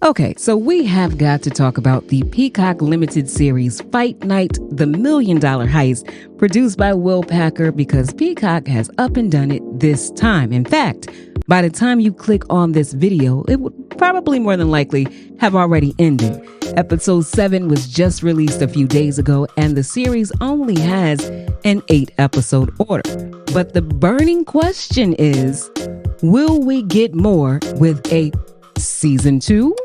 Okay, so we have got to talk about the Peacock limited series Fight Night, the $1 Million Heist, produced by Will Packer, because Peacock has up and done it this time. In fact, by the time you click on this video, it would probably more than likely have already ended. Episode 7 was just released a few days ago, and the series only has an 8-episode order. But the burning question is, will we get more with a season 2?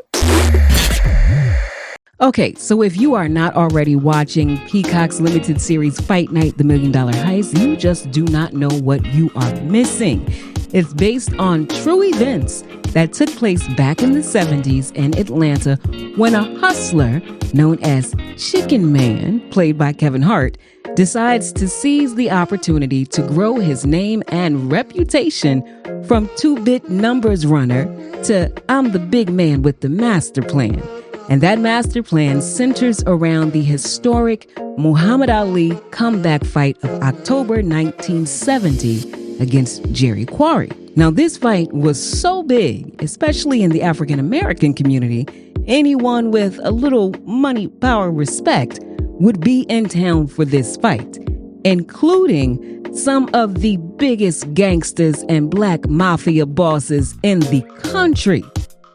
Okay, so if you are not already watching Peacock's limited series Fight Night, the $1 Million Heist, you just do not know what you are missing. It's based on true events that took place back in the 70s in Atlanta when a hustler known as Chicken Man, played by Kevin Hart, decides to seize the opportunity to grow his name and reputation from 2-bit numbers runner to I'm the big man with the master plan. And that master plan centers around the historic Muhammad Ali comeback fight of October 1970 against Jerry Quarry. Now, this fight was so big, especially in the African American community, anyone with a little money, power, respect would be in town for this fight, including some of the biggest gangsters and black mafia bosses in the country.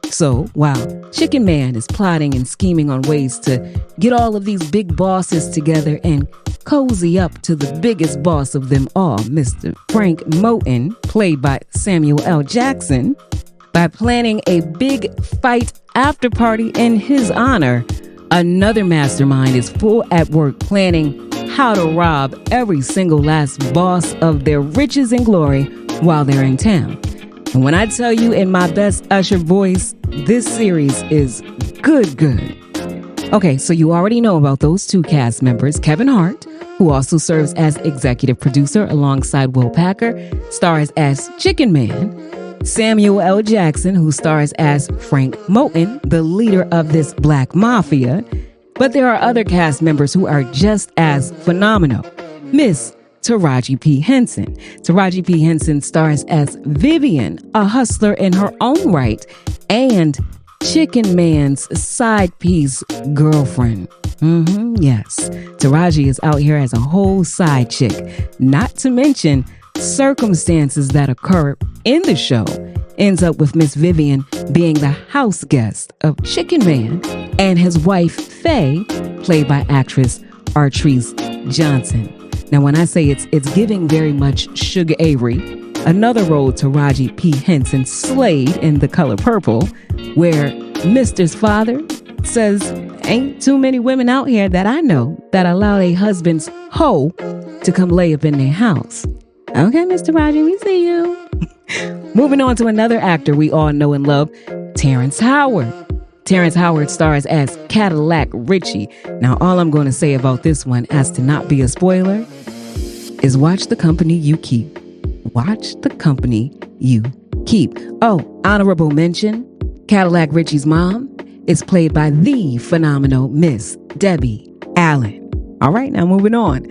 So while Chicken Man is plotting and scheming on ways to get all of these big bosses together and cozy up to the biggest boss of them all, Mr. Frank Moten, played by Samuel L. Jackson, by planning a big fight after party in his honor, another mastermind is full at work planning how to rob every single last boss of their riches and glory while they're in town. And when I tell you in my best Usher voice, this series is good. Okay, so you already know about those two cast members. Kevin Hart, who also serves as executive producer alongside Will Packer, stars as Chicken Man. Samuel L. Jackson, who stars as Frank Moten, the leader of this black mafia. But there are other cast members who are just as phenomenal. Miss Taraji P. Henson. Taraji P. Henson stars as Vivian, a hustler in her own right, and Chicken Man's side piece girlfriend. Yes, Taraji is out here as a whole side chick. Not to mention circumstances that occur in the show ends up with Miss Vivian being the house guest of Chicken Man and his wife Faye, played by actress Artrice Johnson. Now, when I say it's giving very much Sugar Avery, another role Taraji P. Henson slayed in The Color Purple, where Mister's father says, ain't too many women out here that I know that allow their husband's hoe to come lay up in their house. Okay, Mr. Taraji, we see you. Moving on to another actor we all know and love, Terrence Howard. Terrence Howard stars as Cadillac Richie. Now, all I'm going to say about this one, as to not be a spoiler, is watch the company you keep. Watch the company you keep. Oh, honorable mention, Cadillac Richie's mom is played by the phenomenal Miss Debbie Allen. All right, now moving on.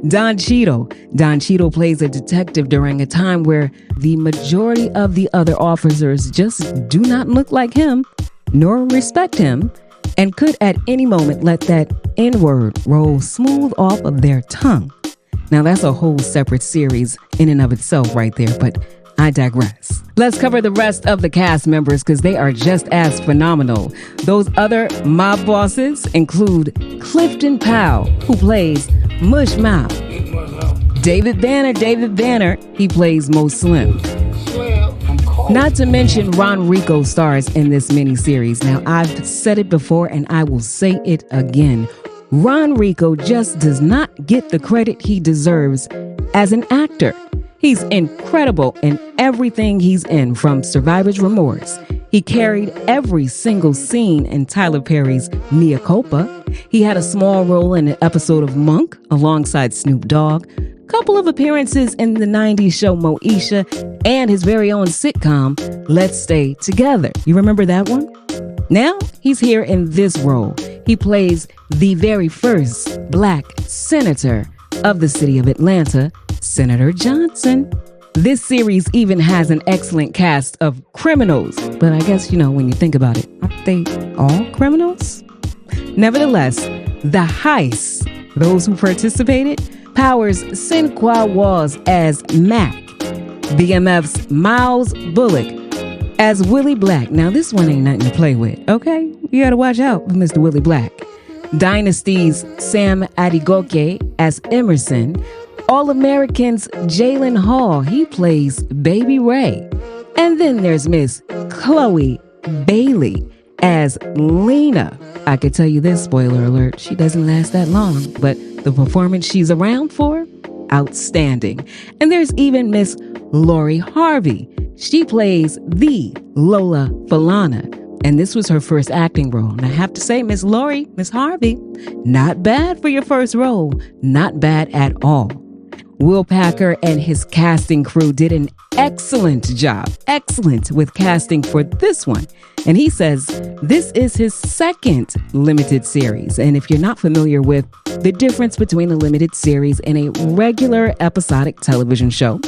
Don Cheadle. Don Cheadle plays a detective during a time where the majority of the other officers just do not look like him, nor respect him, and could at any moment let that N-word roll smooth off of their tongue. Now, that's a whole separate series in and of itself right there, but I digress. Let's cover the rest of the cast members because they are just as phenomenal. Those other mob bosses include Clifton Powell, who plays Mush Mouth. David Banner, he plays Mo Slim. Not to mention Ron Rico stars in this miniseries. Now, I've said it before and I will say it again. Ron Rico just does not get the credit he deserves as an actor. He's incredible in everything he's in, from Survivor's Remorse. He carried every single scene in Tyler Perry's Mea Culpa. He had a small role in an episode of Monk alongside Snoop Dogg, couple of appearances in the 90s show Moesha, and his very own sitcom, Let's Stay Together. You remember that one? Now, he's here in this role. He plays the very first black senator of the city of Atlanta, Senator Johnson. This series even has an excellent cast of criminals. But I guess, when you think about it, aren't they all criminals? Nevertheless, the Heist, those who participated, powers Sinqua Walls as Mac, BMF's Miles Bullock as Willie Black. Now, this one ain't nothing to play with, okay? You gotta watch out with Mr. Willie Black. Dynasty's Sam Adegoke as Emerson. All-Americans Jalen Hall, he plays Baby Ray. And then there's Miss Chloe Bailey as Lena. I could tell you this, spoiler alert, she doesn't last that long, but the performance she's around for, outstanding. And there's even Miss Lori Harvey. She plays the Lola Falana. And this was her first acting role. And I have to say, Miss Harvey, not bad for your first role. Not bad at all. Will Packer and his casting crew did an excellent job. Excellent with casting for this one. And he says this is his second limited series. And if you're not familiar with the difference between a limited series and a regular episodic television show,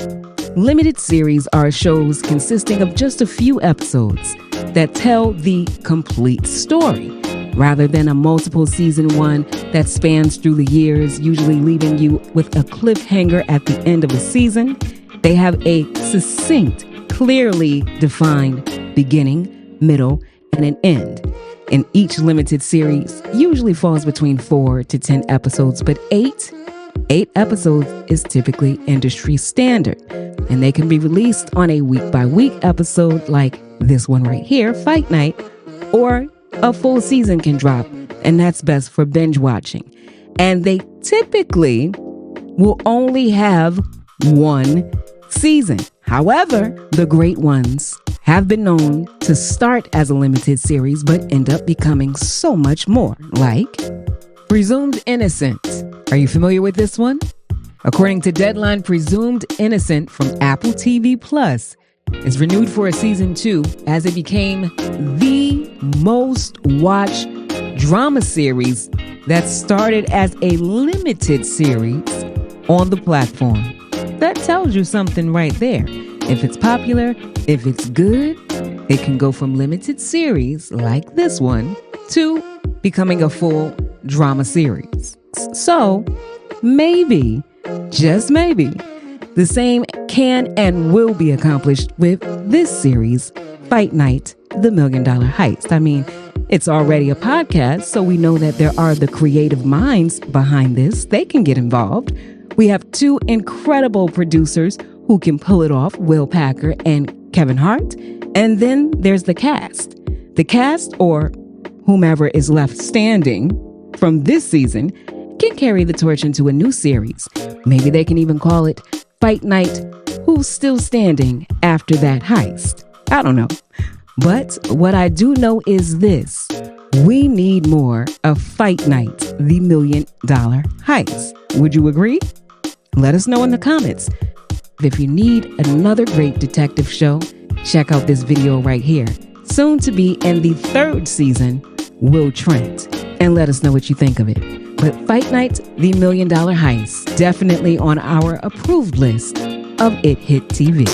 limited series are shows consisting of just a few episodes that tell the complete story, rather than a multiple season one that spans through the years, usually leaving you with a cliffhanger at the end of a season. They have a succinct, clearly defined beginning, middle, and an end. And each limited series usually falls between 4 to 10 episodes, but eight episodes is typically industry standard. And they can be released on a week-by-week episode like this one right here, Fight Night, or a full season can drop, and that's best for binge watching. And they typically will only have one season. However, the great ones have been known to start as a limited series but end up becoming so much more, like Presumed Innocent. Are you familiar with this one? According to Deadline, Presumed Innocent from Apple TV Plus is renewed for a season 2 as it became the most watched drama series that started as a limited series on the platform. That tells you something right there. If it's popular, if it's good, it can go from limited series like this one to becoming a full drama series. So maybe, just maybe, the same can and will be accomplished with this series, Fight Night, The $1 Million Heist. I mean, it's already a podcast, so we know that there are the creative minds behind this. They can get involved. We have 2 incredible producers who can pull it off, Will Packer and Kevin Hart. And then there's the cast. The cast, or whomever is left standing from this season, can carry the torch into a new series. Maybe they can even call it Fight Night, Who's Still Standing After That Heist. I don't know. But what I do know is this. We need more of Fight Night, The $1 Million Heist. Would you agree? Let us know in the comments. If you need another great detective show, check out this video right here. Soon to be in the 3rd season, Will Trent. And let us know what you think of it. But Fight Night, The $1 Million Heist, definitely on our approved list of It Hit TV.